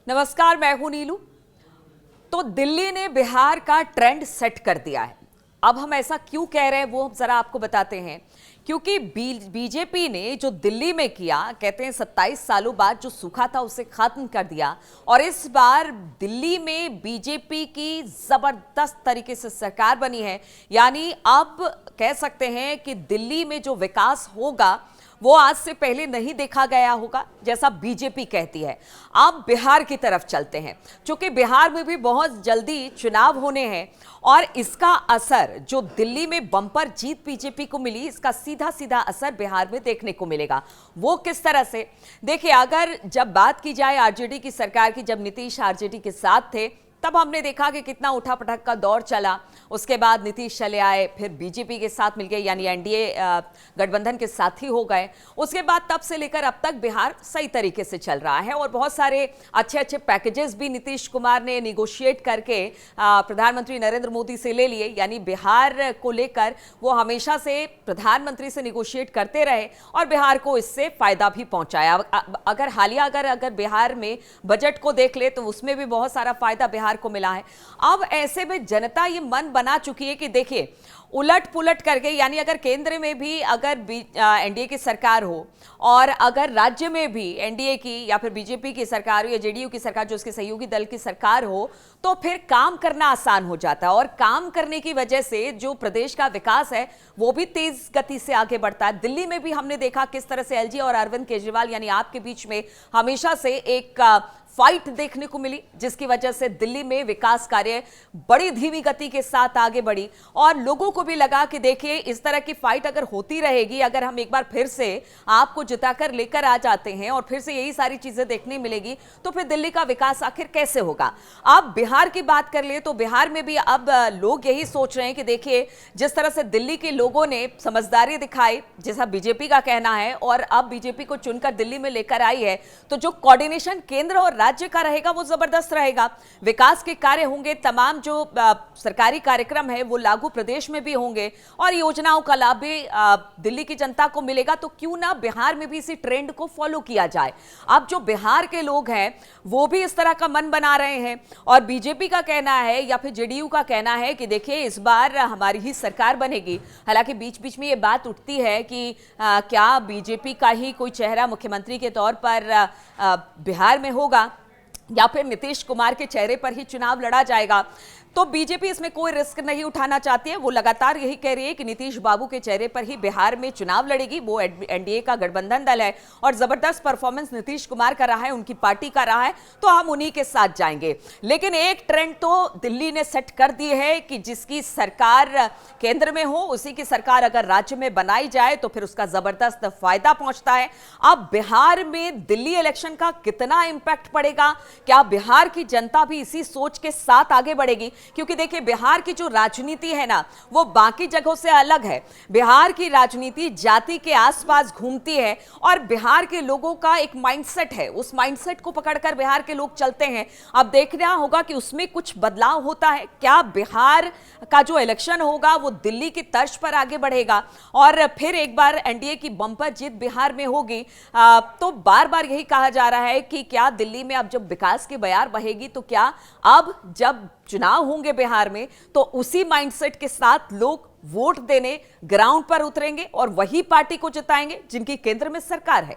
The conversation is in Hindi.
नमस्कार, मैं हूं नीलू। तो दिल्ली ने बिहार का ट्रेंड सेट कर दिया है। अब हम ऐसा क्यों कह रहे हैं वो हम जरा आपको बताते हैं। क्योंकि बीजेपी ने जो दिल्ली में किया, कहते हैं 27 सालों बाद जो सूखा था उसे खत्म कर दिया। और इस बार दिल्ली में बीजेपी की जबरदस्त तरीके से सरकार बनी है। यानी अब कह सकते हैं कि दिल्ली में जो विकास होगा वो आज से पहले नहीं देखा गया होगा, जैसा बीजेपी कहती है। अब बिहार की तरफ चलते हैं, क्योंकि बिहार में भी बहुत जल्दी चुनाव होने हैं और इसका असर जो दिल्ली में बम्पर जीत बीजेपी को मिली, इसका सीधा सीधा असर बिहार में देखने को मिलेगा। वो किस तरह से, देखिए, अगर जब बात की जाए आरजेडी की सरकार की, जब नीतीश आरजेडी के साथ थे तब हमने देखा कि कितना उठापटक का दौर चला। उसके बाद नीतीश चले आए, फिर बीजेपी के साथ मिल गए, यानी एनडीए गठबंधन के साथी हो गए। उसके बाद तब से लेकर अब तक बिहार सही तरीके से चल रहा है और बहुत सारे अच्छे अच्छे पैकेजेस भी नीतीश कुमार ने निगोशिएट करके प्रधानमंत्री नरेंद्र मोदी से ले लिए। यानी बिहार को लेकर वो हमेशा से प्रधानमंत्री से निगोशिएट करते रहे और बिहार को इससे फायदा भी पहुंचाया। अगर हालिया अगर बिहार में बजट को देख ले तो उसमें भी बहुत सारा फायदा बिहार को मिला है। अब ऐसे में जनता ये मन बना चुकी है कि देखिए, उलट पुलट करके, यानी अगर केंद्र में भी अगर एनडीए की सरकार हो और अगर राज्य में भी एनडीए की या फिर बीजेपी की सरकार हो या जेडीयू की सरकार, जो उसके सहयोगी दल की सरकार हो, तो फिर काम करना आसान हो जाता है। और काम करने की वजह से जो प्रदेश का विकास है वो भी तेज गति से आगे बढ़ता है। दिल्ली में भी हमने देखा किस तरह से एलजी और अरविंद केजरीवाल यानी आपके बीच में हमेशा से एक फाइट देखने को मिली, जिसकी वजह से दिल्ली में विकास कार्य बड़ी धीमी गति के साथ आगे बढ़ी। और लोगों को भी लगा कि देखिए, इस तरह की फाइट अगर होती रहेगी, अगर हम एक बार फिर से आपको जिताकर लेकर आ जाते हैं और फिर से यही सारी चीजें देखने मिलेगी, तो फिर दिल्ली का विकास आखिर कैसे होगा। अब बिहार की बात कर ले तो बिहार में भी अब लोग यही सोच रहे हैं कि देखिए, जिस तरह से दिल्ली के लोगों ने समझदारी दिखाई, जैसा बीजेपी का कहना है, और अब बीजेपी को चुनकर दिल्ली में लेकर आई है, तो जो कोऑर्डिनेशन केंद्र और राज्य का रहेगा वो जबरदस्त रहेगा। विकास के कार्य होंगे, तमाम जो सरकारी कार्यक्रम है वो लागू प्रदेश में भी होंगे और योजनाओं का लाभ भी दिल्ली की जनता को मिलेगा। तो क्यों ना बिहार में भी इसी ट्रेंड को फॉलो किया जाए। अब जो बिहार के लोग हैं वो भी इस तरह का मन बना रहे हैं और बीजेपी का कहना है या फिर जेडीयू का कहना है कि देखिए, इस बार हमारी ही सरकार बनेगी। हालांकि बीच बीच में ये बात उठती है कि क्या बीजेपी का ही कोई चेहरा मुख्यमंत्री के तौर पर बिहार में होगा या फिर नीतीश कुमार के चेहरे पर ही चुनाव लड़ा जाएगा। तो बीजेपी इसमें कोई रिस्क नहीं उठाना चाहती है। वो लगातार यही कह रही है कि नीतीश बाबू के चेहरे पर ही बिहार में चुनाव लड़ेगी। वो एनडीए का गठबंधन दल है और जबरदस्त परफॉर्मेंस नीतीश कुमार का रहा है, उनकी पार्टी का रहा है, तो हम उन्हीं के साथ जाएंगे। लेकिन एक ट्रेंड तो दिल्ली ने सेट कर दी है कि जिसकी सरकार केंद्र में हो, उसी की सरकार अगर राज्य में बनाई जाए तो फिर उसका जबरदस्त फायदा पहुंचता है। अब बिहार में दिल्ली इलेक्शन का कितना इंपैक्ट पड़ेगा, क्या बिहार की जनता भी इसी सोच के साथ आगे बढ़ेगी? क्योंकि देखिए, बिहार की जो राजनीति है ना, वो बाकी जगहों से अलग है। बिहार की राजनीति जाति के आसपास घूमती है और बिहार के लोगों का एक माइंडसेट है, उस माइंडसेट को पकड़कर बिहार के लोग चलते हैं। अब देखना होगा कि उसमें कुछ बदलाव होता है। क्या बिहार का जो इलेक्शन होगा वो दिल्ली की तर्ज पर आगे बढ़ेगा और फिर एक बार एनडीए की बंपर जीत बिहार में होगी? तो बार बार यही कहा जा रहा है कि क्या दिल्ली में अब जब विकास की बयार बहेगी तो क्या अब जब चुनाव होंगे बिहार में तो उसी माइंडसेट के साथ लोग वोट देने ग्राउंड पर उतरेंगे और वही पार्टी को जिताएंगे जिनकी केंद्र में सरकार है।